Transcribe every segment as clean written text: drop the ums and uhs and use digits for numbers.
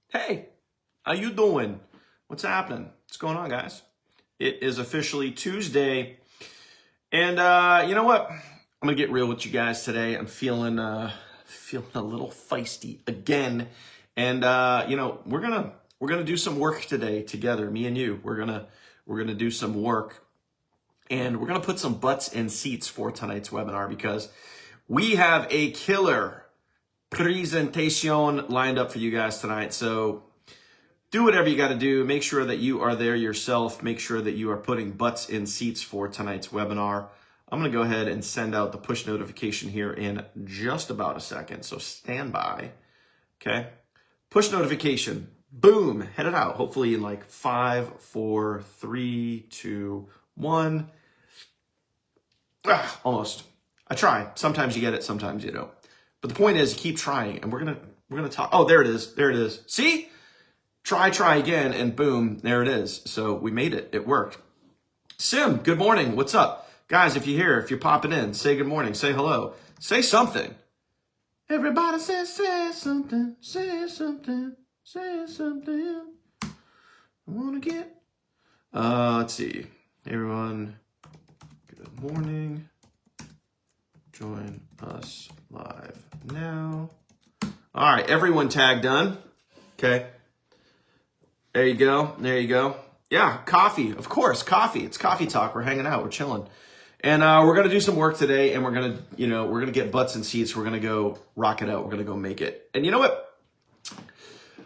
Hey, how you doing? What's happening? What's going on, guys? It is officially Tuesday, and you know what? I'm gonna get real with you guys today. I'm feeling a little feisty again, and we're gonna do some work today together, me and you. We're gonna do some work. And we're going to put some butts in seats for tonight's webinar because we have a killer presentation lined up for you guys tonight. So do whatever you got to do. Make sure that you are there yourself. Make sure that you are putting butts in seats for tonight's webinar. I'm going to go ahead and send out the push notification here in just about a second. So stand by. Okay. Push notification. Boom. Head it out. Hopefully in like 5, 4, 3, 2, 1. Almost. I try. Sometimes you get it, sometimes you don't. But the point is, keep trying, and we're gonna talk. Oh, there it is. There it is. See? Try again, and boom, there it is. So we made it. It worked. Sim, good morning. What's up, guys? If you're here, if you're popping in, say good morning. Say hello. Say something. Everybody say something. Say something. Say something. I wanna get. Let's see. Everyone. Good morning. Join us live now. All right, everyone tag done. Okay. There you go. There you go. Yeah, coffee. Of course, coffee. It's coffee talk. We're hanging out. We're chilling. And we're going to do some work today, and we're going to get butts in seats. We're going to go rock it out. We're going to go make it. And you know what?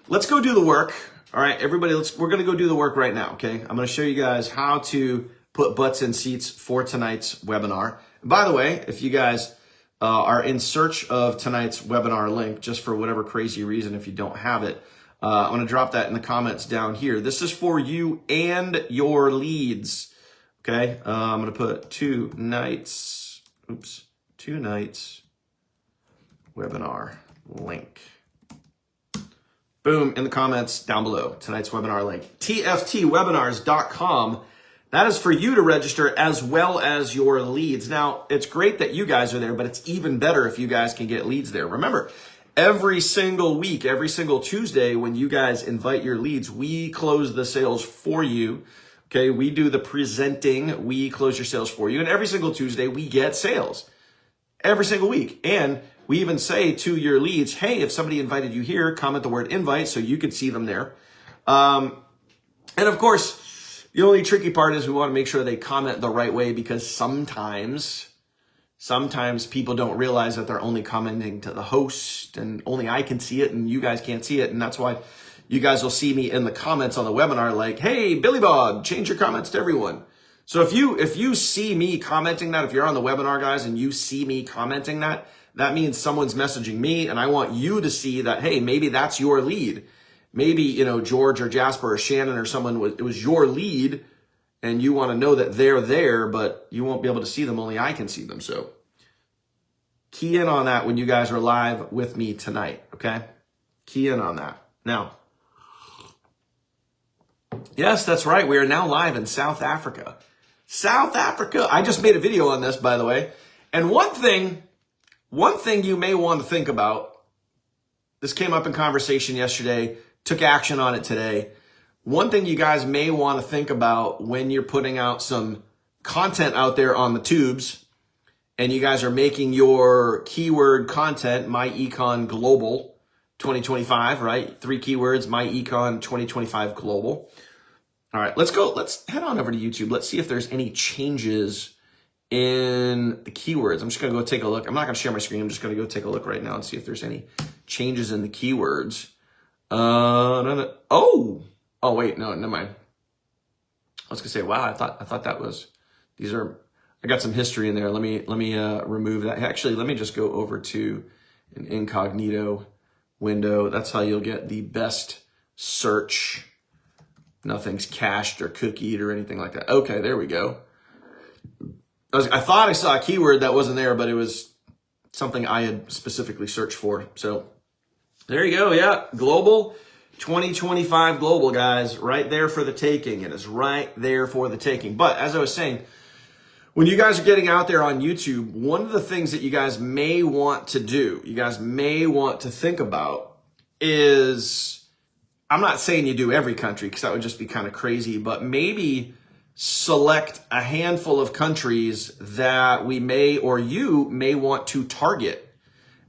Let's go do the work. All right, everybody, we're going to go do the work right now, okay? I'm going to show you guys how to put butts in seats for tonight's webinar. And by the way, if you guys are in search of tonight's webinar link, just for whatever crazy reason, if you don't have it, I'm going to drop that in the comments down here. This is for you and your leads. Okay, I'm going to put tonight's webinar link. Boom, in the comments down below, tonight's webinar link. TFTwebinars.com. That is for you to register as well as your leads. Now, it's great that you guys are there, but it's even better if you guys can get leads there. Remember, every single week, every single Tuesday, when you guys invite your leads, we close the sales for you. Okay, we do the presenting, we close your sales for you. And every single Tuesday, we get sales. Every single week. And we even say to your leads, hey, if somebody invited you here, comment the word invite so you can see them there. And of course, the only tricky part is we want to make sure they comment the right way, because sometimes people don't realize that they're only commenting to the host and only I can see it and you guys can't see it. And that's why you guys will see me in the comments on the webinar like, hey, Billy Bob, change your comments to everyone. So if you see me commenting that, if you're on the webinar, guys, and you see me commenting that, that means someone's messaging me, and I want you to see that, hey, maybe that's your lead. Maybe, George or Jasper or Shannon or someone, it was your lead, and you want to know that they're there, but you won't be able to see them. Only I can see them. So key in on that when you guys are live with me tonight, okay? Key in on that. Now, yes, that's right. We are now live in South Africa. South Africa. I just made a video on this, by the way. And one thing you may want to think about, this came up in conversation yesterday, took action on it today. One thing you guys may want to think about when you're putting out some content out there on the tubes, and you guys are making your keyword content, My Econ Global 2025, right? 3 keywords, My Econ 2025 Global. All right, let's head on over to YouTube. Let's see if there's any changes in the keywords. I'm just going to go take a look. I'm not going to share my screen. I'm just going to go take a look right now and see if there's any changes in the keywords. No. Oh, wait, no, never mind. I was going to say, wow, I thought that was, I got some history in there. Let me remove that. Actually, let me just go over to an incognito window. That's how you'll get the best search. Nothing's cached or cookied or anything like that. Okay, there we go. I thought I saw a keyword that wasn't there, but it was something I had specifically searched for. So there you go. Yeah, global 2025 global, guys, right there for the taking. It is right there for the taking. But as I was saying, When you guys are getting out there on YouTube, one of the things that you guys may want to do, you guys may want to think about is, I'm not saying you do every country because that would just be kind of crazy, but maybe select a handful of countries that we may, or you may want to target.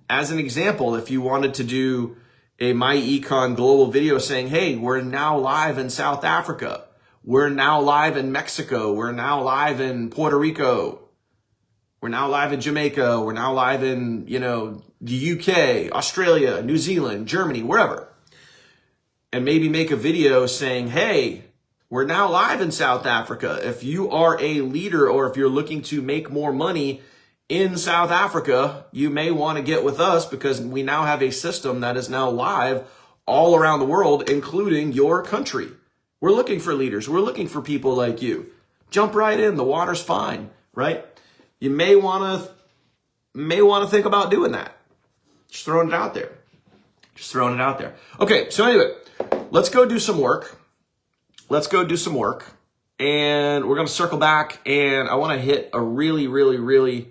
As an example, if you wanted to do a My Econ global video saying, hey, we're now live in South Africa. We're now live in Mexico. We're now live in Puerto Rico. We're now live in Jamaica. We're now live in, the UK, Australia, New Zealand, Germany, wherever. And maybe make a video saying, hey, we're now live in South Africa. If you are a leader or if you're looking to make more money in South Africa, you may want to get with us because we now have a system that is now live all around the world, including your country. We're looking for leaders. We're looking for people like you. Jump right in. The water's fine, right? You may want to think about doing that. Just throwing it out there. Just throwing it out there. Okay, so anyway, let's go do some work. Let's go do some work. And we're going to circle back, and I want to hit a really, really, really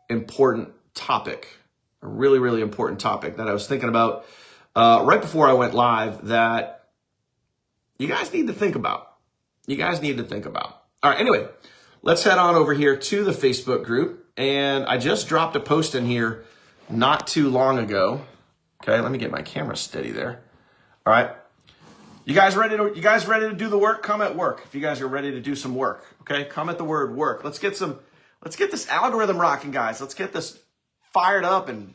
important topic. A really, really important topic that I was thinking about right before I went live that you guys need to think about. You guys need to think about. All right, anyway, let's head on over here to the Facebook group. And I just dropped a post in here not too long ago. Okay, let me get my camera steady there. All right. You guys ready to do the work? Comment work if you guys are ready to do some work. Okay, comment the word work. Let's get this algorithm rocking, guys. Let's get this fired up and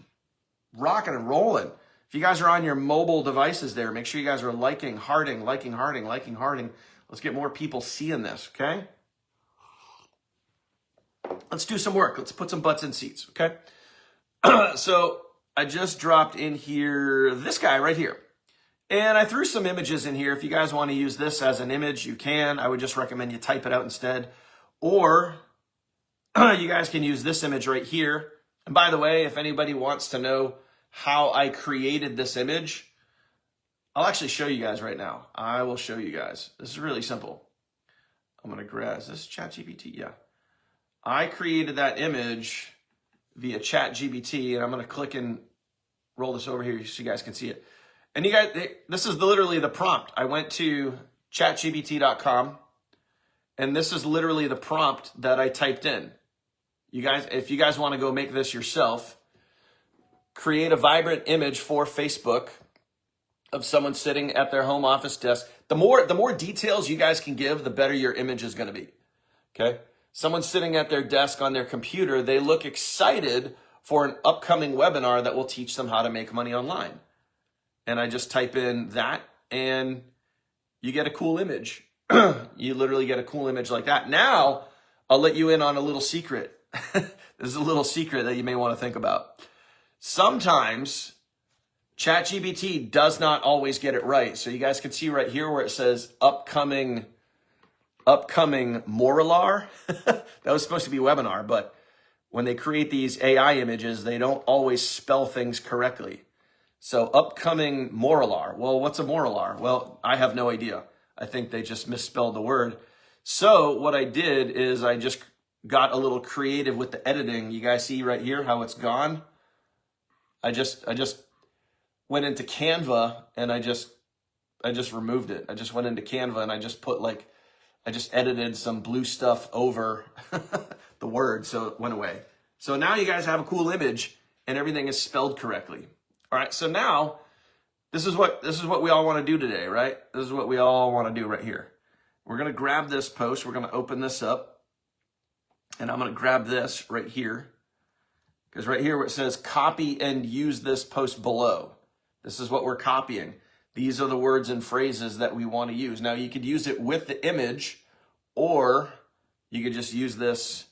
rocking and rolling. If you guys are on your mobile devices there, make sure you guys are liking, hearting. Let's get more people seeing this, okay? Let's do some work. Let's put some butts in seats, okay? So I just dropped in here this guy right here. And I threw some images in here. If you guys want to use this as an image, you can. I would just recommend you type it out instead. Or you guys can use this image right here. And by the way, if anybody wants to know how I created this image, I'll actually show you guys right now. I will show you guys. This is really simple. I'm going to grab, is this ChatGPT? Yeah. I created that image via ChatGPT, and I'm going to click and roll this over here so you guys can see it. And you guys, this is literally the prompt. I went to chatgpt.com, and this is literally the prompt that I typed in. You guys, if you guys want to go make this yourself, create a vibrant image for Facebook of someone sitting at their home office desk. The more details you guys can give, the better your image is going to be. Okay? Someone sitting at their desk on their computer, they look excited for an upcoming webinar that will teach them how to make money online. And I just type in that, and you get a cool image. You literally get a cool image like that. Now, I'll let you in on a little secret. This is a little secret that you may want to think about. Sometimes ChatGPT does not always get it right. So you guys can see right here where it says upcoming Morilar. That was supposed to be webinar, but when they create these AI images, they don't always spell things correctly. So upcoming Morilar. Well, what's a Morilar? Well, I have no idea. I think they just misspelled the word. So what I did is I just got a little creative with the editing. You guys see right here how it's gone? I just went into Canva and I just removed it. I just went into Canva and I just put I just edited some blue stuff over the word, so it went away. So now you guys have a cool image and everything is spelled correctly. All right, so now this is what we all want to do today, right? This is what we all want to do right here. We're going to grab this post. We're going to open this up. And I'm going to grab this right here. Because right here where it says copy and use this post below. This is what we're copying. These are the words and phrases that we want to use. Now you could use it with the image, or you could just use this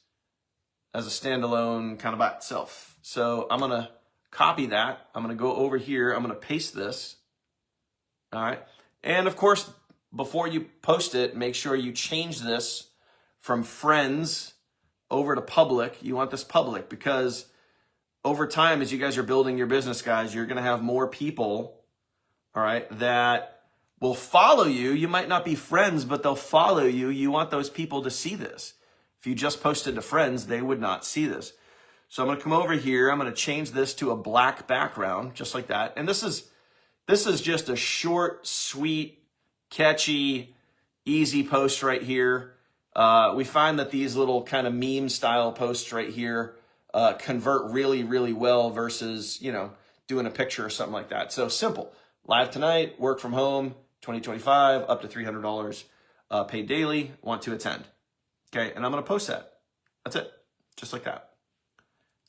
as a standalone kind of by itself. So I'm going to copy that. I'm going to go over here. I'm going to paste this. All right. And of course, before you post it, make sure you change this from friends over to public. You want this public because over time, as you guys are building your business, guys, you're going to have more people, all right, that will follow you. You might not be friends, but they'll follow you. You want those people to see this. If you just posted to friends, they would not see this. So I'm going to come over here. I'm going to change this to a black background, just like that. And this is just a short, sweet, catchy, easy post right here. We find that these little kind of meme style posts right here convert really, really well versus, doing a picture or something like that. So simple. Live tonight, work from home, 2025, up to $300, paid daily, want to attend. Okay, and I'm going to post that. That's it, just like that.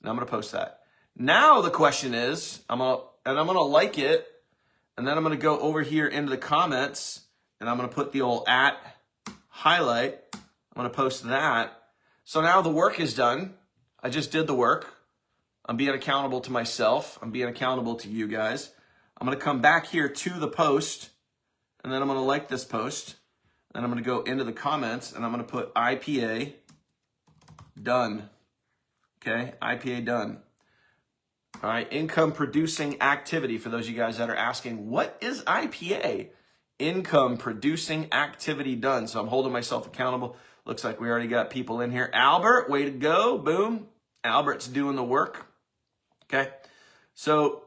And I'm going to post that. Now the question is, I'm going to like it, and then I'm going to go over here into the comments, and I'm going to put the old @ highlight. I'm going to post that. So now the work is done. I just did the work. I'm being accountable to myself. I'm being accountable to you guys. I'm going to come back here to the post, and then I'm going to like this post. Then I'm going to go into the comments, and I'm going to put IPA done. Okay, IPA done. All right, income producing activity. For those of you guys that are asking, what is IPA? Income producing activity done. So I'm holding myself accountable. Looks like we already got people in here. Albert, way to go. Boom. Albert's doing the work. Okay, so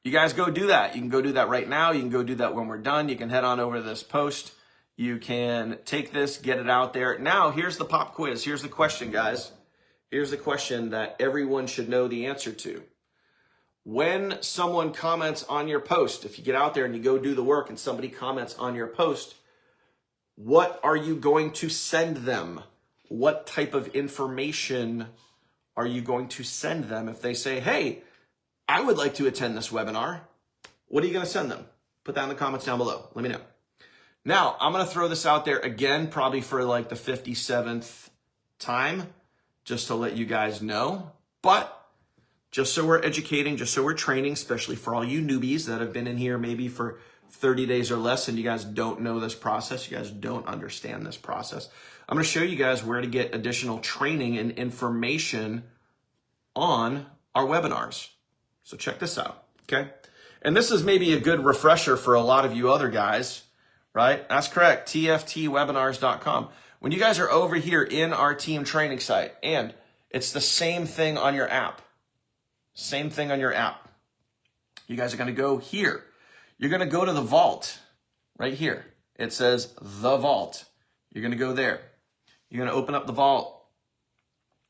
you guys go do that. You can go do that right now. You can go do that when we're done. You can head on over to this post. You can take this, get it out there. Now, here's the pop quiz. Here's the question, guys. Here's the question that everyone should know the answer to. When someone comments on your post, if you get out there and you go do the work and somebody comments on your post, what are you going to send them? What type of information are you going to send them if they say, hey, I would like to attend this webinar? What are you going to send them? Put that in the comments down below. Let me know. Now, I'm going to throw this out there again, probably for like the 57th time, just to let you guys know. But just so we're educating, just so we're training, especially for all you newbies that have been in here maybe for 30 days or less and you guys don't know this process, you guys don't understand this process. I'm going to show you guys where to get additional training and information on our webinars. So check this out, okay? And this is maybe a good refresher for a lot of you other guys, right? That's correct, tftwebinars.com. When you guys are over here in our team training site, and it's the same thing on your app. Same thing on your app. You guys are going to go here. You're going to go to the vault right here. It says the vault. You're going to go there. You're going to open up the vault.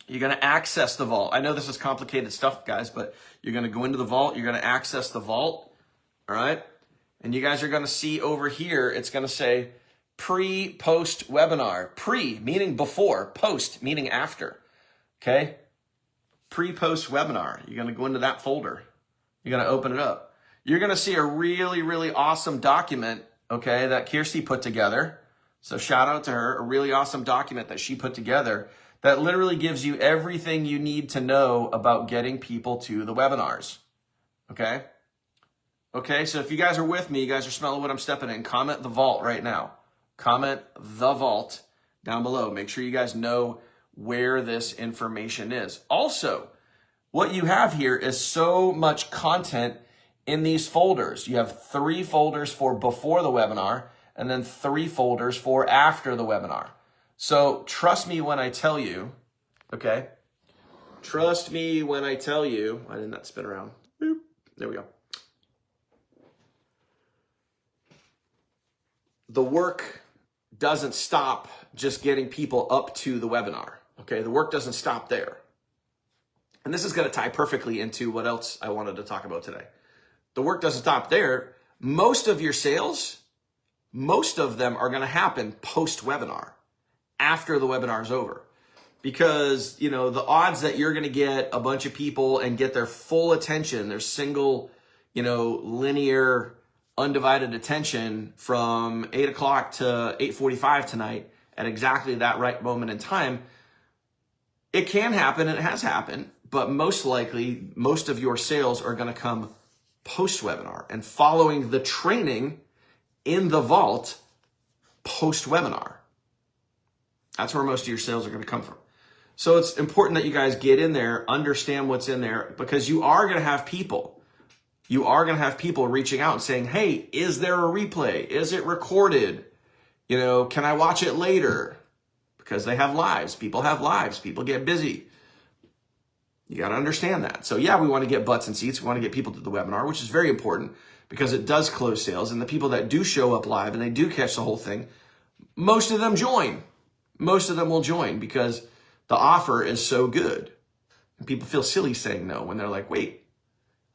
You're going to access the vault. I know this is complicated stuff, guys, but you're going to go into the vault. You're going to access the vault. All right. And you guys are going to see over here, it's going to say pre-post webinar. Pre meaning before, post meaning after. Okay. Pre-post webinar. You're going to go into that folder. You're going to open it up. You're going to see a really, really awesome document, okay, that Kirsty put together. So shout out to her, a really awesome document that she put together that literally gives you everything you need to know about getting people to the webinars, okay? Okay, so if you guys are with me, you guys are smelling what I'm stepping in, comment the vault right now. Comment the vault down below. Make sure you guys know where this information is. Also, what you have here is so much content in these folders. You have 3 folders for before the webinar and then 3 folders for after the webinar. So trust me when I tell you, okay? Trust me when I tell you, why didn't that spin around? Boop. There we go. The work doesn't stop just getting people up to the webinar, okay? The work doesn't stop there. And this is going to tie perfectly into what else I wanted to talk about today. The work doesn't stop there. Most of your sales, most of them are going to happen post-webinar, after the webinar is over. Because, you know, the odds that you're going to get a bunch of people and get their full attention, their single, you know, linear, undivided attention from 8 o'clock to 8:45 tonight at exactly that right moment in time, it can happen and it has happened, but most likely, most of your sales are going to come post-webinar and following the training in the vault post-webinar. That's where most of your sales are going to come from. So it's important that you guys get in there, understand what's in there, because you are going to have people. You are going to have people reaching out and saying, hey, is there a replay? Is it recorded? You know, can I watch it later? because they have lives. People have lives. People get busy. You got to understand that. So yeah, we want to get butts and seats. We want to get people to the webinar, which is very important because it does close sales. And the people that do show up live and they do catch the whole thing, most of them join. Most of them will join because the offer is so good. And people feel silly saying no when they're like, wait,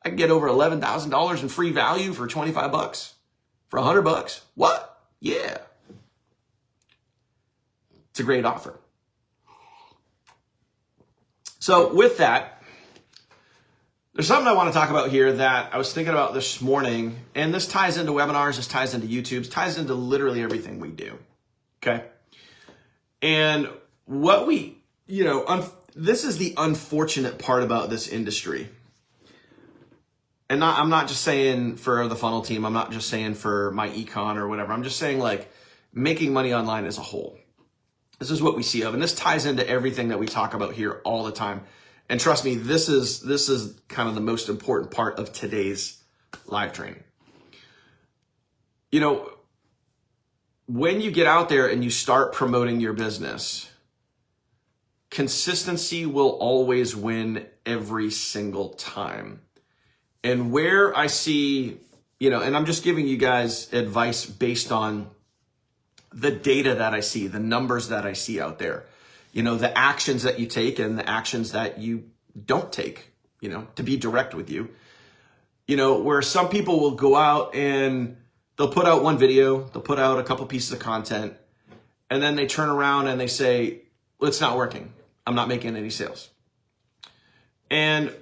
I can get over $11,000 in free value for 25 bucks, for 100 bucks. What? Yeah. It's a great offer. So with that, there's something I want to talk about here that I was thinking about this morning, and this ties into webinars, this ties into YouTube, ties into literally everything we do. Okay. And what we, this is the unfortunate part about this industry. And I'm not just saying for the funnel team. I'm not just saying for my econ or whatever. I'm just saying like making money online as a whole. This is what we see of, and this ties into everything that we talk about here all the time. And trust me, this is kind of the most important part of today's live training. When you get out there and you start promoting your business, consistency will always win every single time. And where I see, and I'm just giving you guys advice based on the data that I see, the numbers that I see out there, the actions that you take and the actions that you don't take, to be direct with you, where some people will go out and they'll put out one video, they'll put out a couple pieces of content, and then they turn around and they say, well, it's not working. I'm not making any sales. And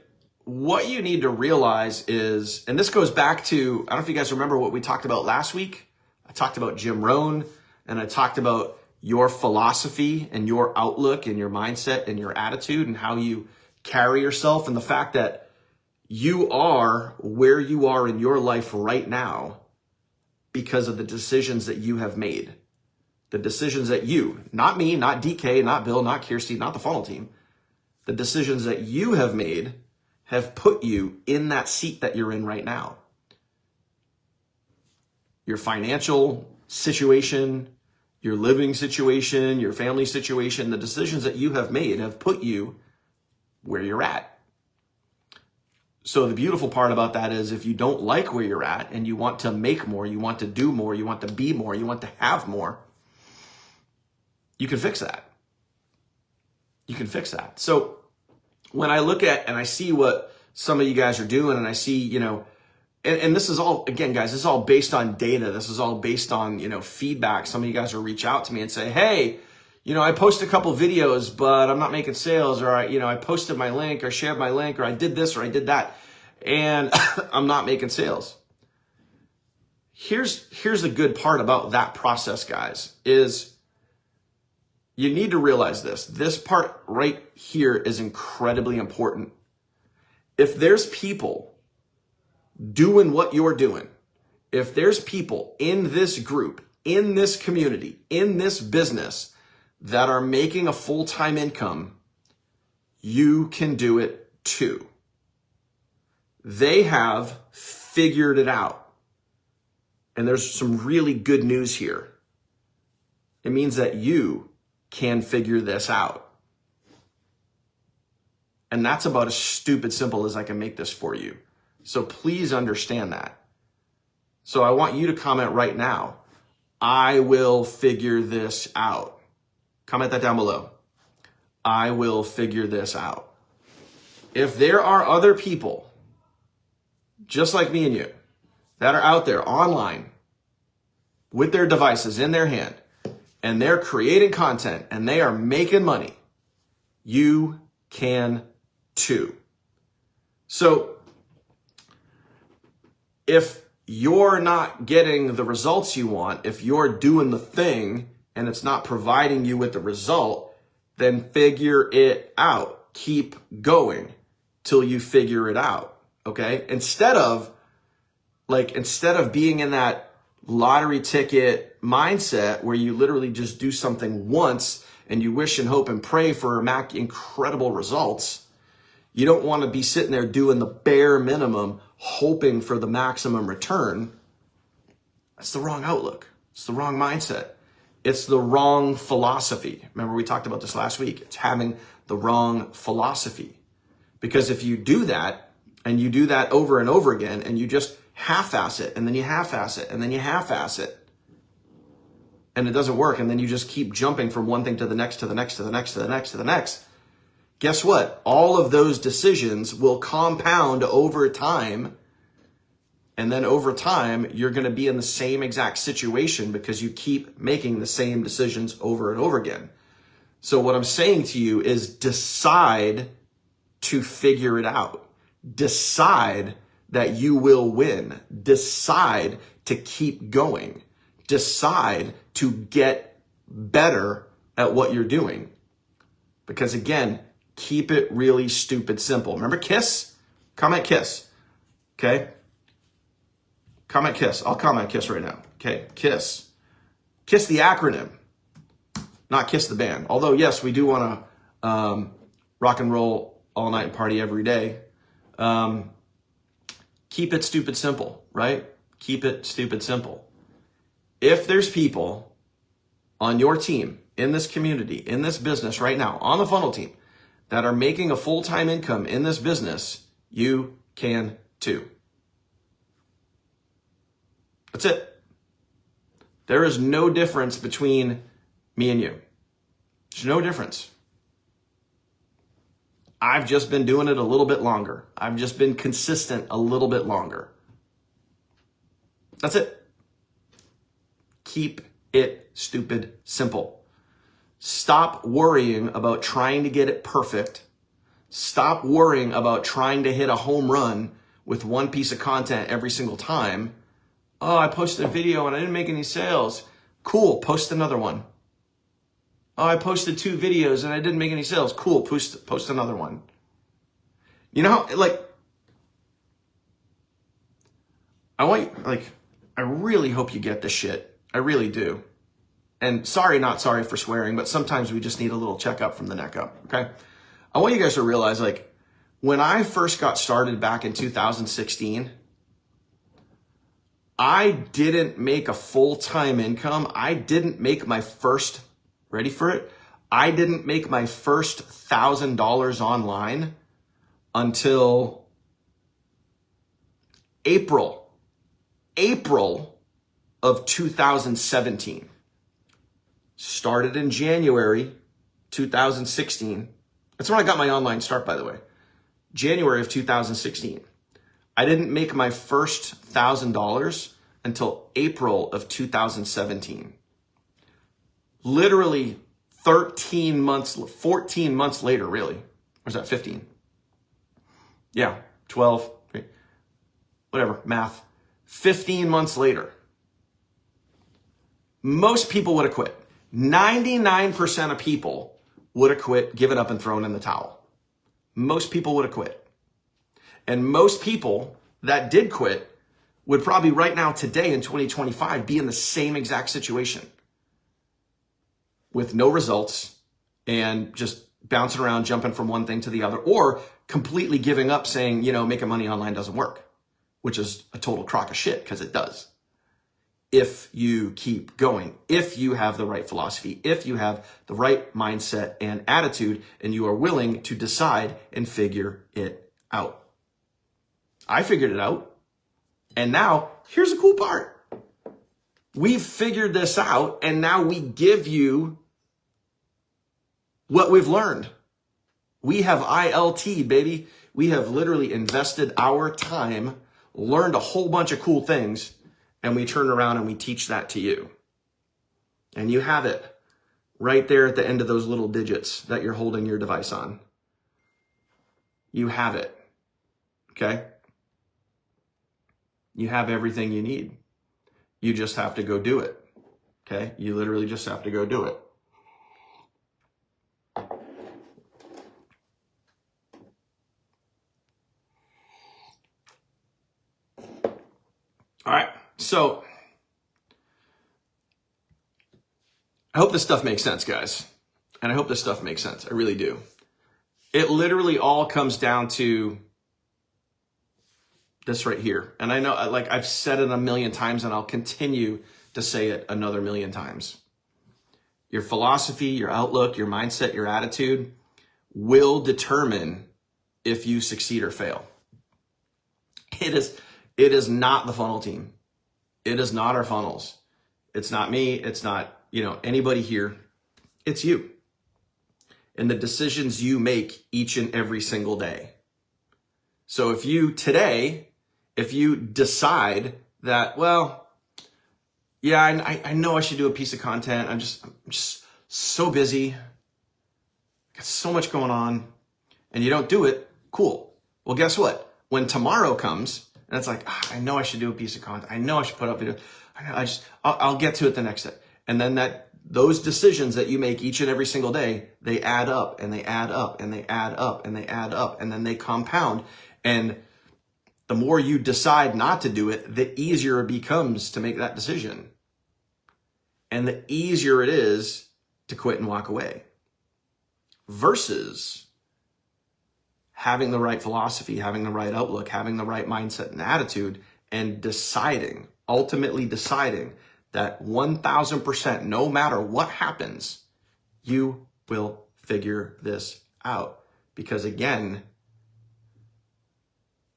what you need to realize is, and this goes back to, I don't know if you guys remember what we talked about last week. I talked about Jim Rohn, and I talked about your philosophy and your outlook and your mindset and your attitude and how you carry yourself, and the fact that you are where you are in your life right now because of the decisions that you have made. The decisions that you, not me, not DK, not Bill, not Kirsty, not the funnel team, the decisions that you have made have put you in that seat that you're in right now. Your financial situation, your living situation, your family situation, the decisions that you have made have put you where you're at. So the beautiful part about that is if you don't like where you're at and you want to make more, you want to do more, you want to be more, you want to have more, you can fix that. You can fix that. So when I look at and I see what some of you guys are doing, and I see, and this is all, again, guys, this is all based on data. This is all based on, feedback. Some of you guys will reach out to me and say, hey, I posted a couple videos, but I'm not making sales, or I posted my link or shared my link, or I did this or I did that, and I'm not making sales. Here's the good part about that process, guys, is you need to realize this. This part right here is incredibly important. If there's people doing what you're doing, if there's people in this group, in this community, in this business that are making a full-time income, you can do it too. They have figured it out. And there's some really good news here. It means that you can figure this out. And that's about as stupid simple as I can make this for you. So please understand that. So I want you to comment right now, I will figure this out. Comment that down below. I will figure this out. If there are other people, just like me and you, that are out there online with their devices in their hand, and they're creating content and they are making money, you can too. So if you're not getting the results you want, if you're doing the thing and it's not providing you with the result, then figure it out. Keep going till you figure it out. Okay? Instead of being in that lottery ticket mindset where you literally just do something once and you wish and hope and pray for incredible results, you don't want to be sitting there doing the bare minimum, hoping for the maximum return. That's the wrong outlook. It's the wrong mindset. It's the wrong philosophy. Remember, we talked about this last week. It's having the wrong philosophy. Because if you do that, and you do that over and over again, and you just half-ass it, and then you half-ass it, and then you half-ass it, and it doesn't work, and then you just keep jumping from one thing to the next, to the next, to the next, to the next, to the next, guess what? All of those decisions will compound over time, and then over time, you're going to be in the same exact situation because you keep making the same decisions over and over again. So what I'm saying to you is decide to figure it out. Decide that you will win. Decide to keep going. Decide to get better at what you're doing. Because again, keep it really stupid simple. Remember KISS? Comment KISS. Okay? Comment KISS. I'll comment KISS right now. Okay, KISS. KISS the acronym, not KISS the band. Although, yes, we do want to rock and roll all night and party every day. Keep it stupid simple, right? Keep it stupid simple. If there's people on your team, in this community, in this business right now, on the funnel team, that are making a full-time income in this business, you can too. That's it. There is no difference between me and you. There's no difference. I've just been doing it a little bit longer. I've just been consistent a little bit longer. That's it. Keep it stupid simple. Stop worrying about trying to get it perfect. Stop worrying about trying to hit a home run with one piece of content every single time. Oh, I posted a video and I didn't make any sales. Cool, post another one. Oh, I posted 2 videos and I didn't make any sales. Cool, post another one. You know, I really hope you get this shit. I really do. And sorry, not sorry for swearing, but sometimes we just need a little checkup from the neck up, okay? I want you guys to realize, when I first got started back in 2016, I didn't make a full-time income. I didn't make my first, ready for it? I didn't make my first $1,000 online until April of 2017. Started in January 2016. That's when I got my online start, by the way. January of 2016. I didn't make my first $1,000 until April of 2017. Literally 14 months later, really. Or is that 15? Yeah, 12, whatever, math. 15 months later. Most people would have quit. 99% of people would have quit, given up and thrown in the towel. Most people would have quit. And most people that did quit would probably right now, today in 2025, be in the same exact situation with no results and just bouncing around, jumping from one thing to the other, or completely giving up saying, making money online doesn't work, which is a total crock of shit because it does. If you keep going, if you have the right philosophy, if you have the right mindset and attitude, and you are willing to decide and figure it out. I figured it out. And now, here's the cool part. We've figured this out, and now we give you what we've learned. We have ILT, baby. We have literally invested our time, learned a whole bunch of cool things, and we turn around and we teach that to you. And you have it right there at the end of those little digits that you're holding your device on. You have it. Okay? You have everything you need. You just have to go do it. Okay? You literally just have to go do it. All right. So I hope this stuff makes sense, guys. And I hope this stuff makes sense. I really do. It literally all comes down to this right here. And I know, I've said it a million times, and I'll continue to say it another million times. your philosophy, your outlook, your mindset, your attitude will determine if you succeed or fail. It is not the funnel team. It is not our funnels. It's not me. It's not, anybody here. It's you. And the decisions you make each and every single day. So if you decide that, well, yeah, I know I should do a piece of content. I'm just so busy. Got so much going on. And you don't do it, cool. Well, guess what? When tomorrow comes, and it's like, I know I should do a piece of content. I know I should put up video. I'll get to it the next day. And then those decisions that you make each and every single day, they add up and they add up and they add up and they add up, and then they compound. And the more you decide not to do it, the easier it becomes to make that decision. And the easier it is to quit and walk away. Versus having the right philosophy, having the right outlook, having the right mindset and attitude, and ultimately deciding that 1000%, no matter what happens, you will figure this out. Because again,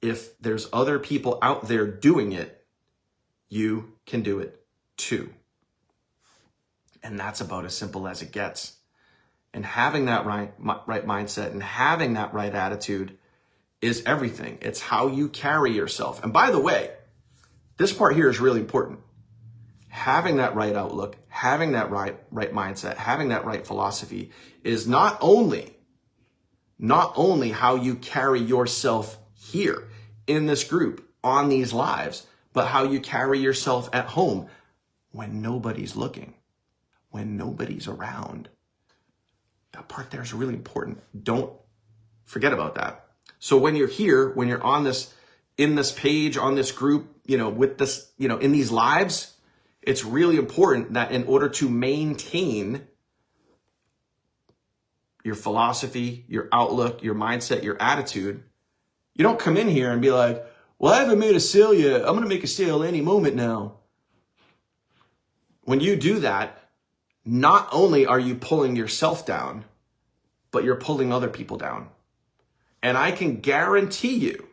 if there's other people out there doing it, you can do it too. And that's about as simple as it gets. And having that right mindset and having that right attitude is everything. It's how you carry yourself. And by the way, this part here is really important. Having that right outlook, having that right mindset, having that right philosophy is not only how you carry yourself here in this group on these lives, but how you carry yourself at home when nobody's looking, when nobody's around. That part there is really important. Don't forget about that. So when you're here, when you're in this page, on this group, with this, in these lives, it's really important that in order to maintain your philosophy, your outlook, your mindset, your attitude, you don't come in here and be like, well, I haven't made a sale yet. I'm going to make a sale any moment now. When you do that, not only are you pulling yourself down, but you're pulling other people down. And I can guaranteed,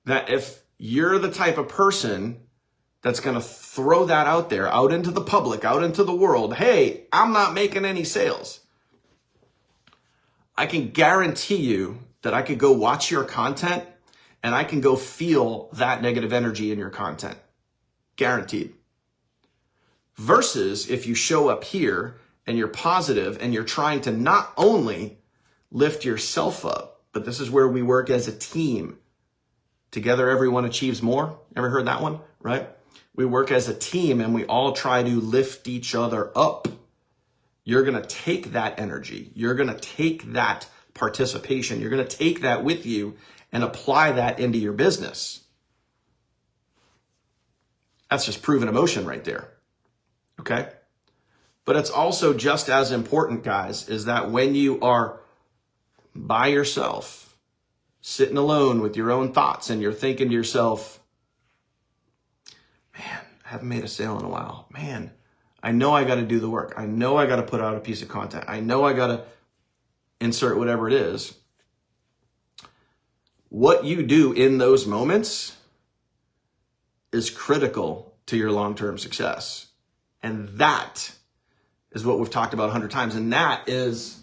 that if you're the type of person that's going to throw that out there, out into the public, out into the world, hey, I'm not making any sales, I can guarantee you that I could go watch your content and I can go feel that negative energy in your content. Guaranteed. Versus if you show up here and you're positive and you're trying to not only lift yourself up, but this is where we work as a team. Together, everyone achieves more. Ever heard that one, right? We work as a team and we all try to lift each other up. You're going to take that energy. You're going to take that participation. You're going to take that with you and apply that into your business. That's just proven emotion right there. Okay? But it's also just as important, guys, is that when you are by yourself, sitting alone with your own thoughts, and you're thinking to yourself, man, I haven't made a sale in a while. Man, I know I got to do the work. I know I got to put out a piece of content. I know I got to insert whatever it is. What you do in those moments is critical to your long-term success. And that is what we've talked about 100 times. And that is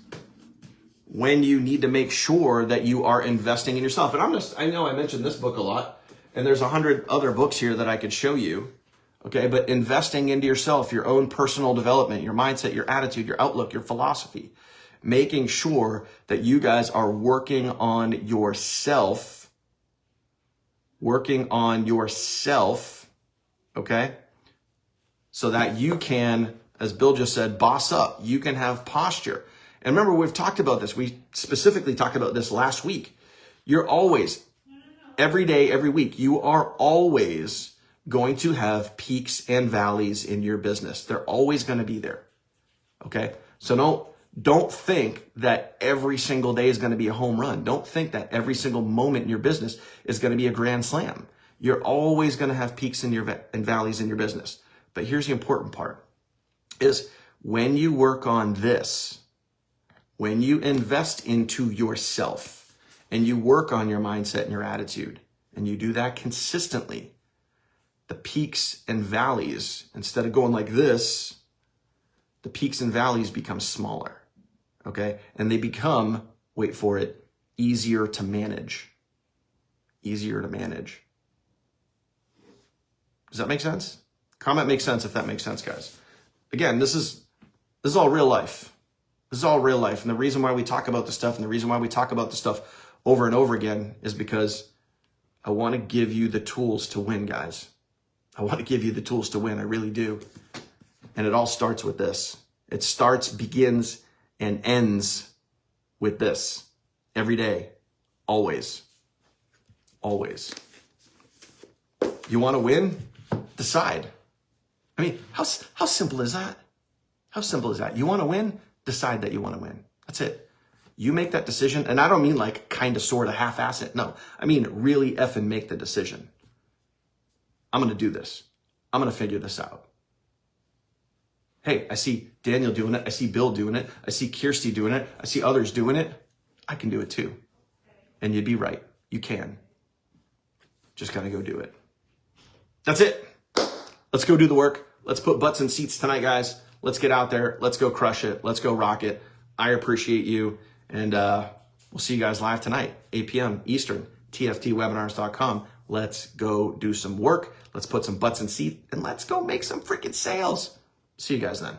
when you need to make sure that you are investing in yourself. And I know I mentioned this book a lot, and there's 100 other books here that I could show you. Okay, but investing into yourself, your own personal development, your mindset, your attitude, your outlook, your philosophy, making sure that you guys are working on yourself, okay? So that you can, as Bill just said, boss up. You can have posture. And remember, we've talked about this. We specifically talked about this last week. You're always, every day, every week, you are always going to have peaks and valleys in your business. They're always going to be there. Okay? So don't think that every single day is going to be a home run. Don't think that every single moment in your business is going to be a grand slam. You're always going to have peaks and valleys in your business. But here's the important part. is when you work on this, when you invest into yourself and you work on your mindset and your attitude, and you do that consistently, the peaks and valleys, instead of going like this, the peaks and valleys become smaller, okay? And they become, wait for it, easier to manage. Easier to manage. Does that make sense? Comment makes sense if that makes sense, guys. Again, this is all real life. This is all real life. And the reason why we talk about this stuff and the reason why we talk about this stuff over and over again is because I want to give you the tools to win, guys. I want to give you the tools to win. I really do. And it all starts with this. It starts, begins, and ends with this. Every day. Always. Always. You want to win? Decide. I mean, how simple is that? How simple is that? You want to win? Decide that you want to win. That's it. You make that decision. And I don't mean like kind of, sort of, half-ass it. No, I mean really effing make the decision. I'm going to do this. I'm going to figure this out. Hey, I see Daniel doing it. I see Bill doing it. I see Kirsty doing it. I see others doing it. I can do it too. And you'd be right. You can. Just got to go do it. That's it. Let's go do the work. Let's put butts in seats tonight, guys. Let's get out there. Let's go crush it. Let's go rock it. I appreciate you. And we'll see you guys live tonight, 8 p.m. Eastern, tftwebinars.com. Let's go do some work. Let's put some butts in seats and let's go make some freaking sales. See you guys then.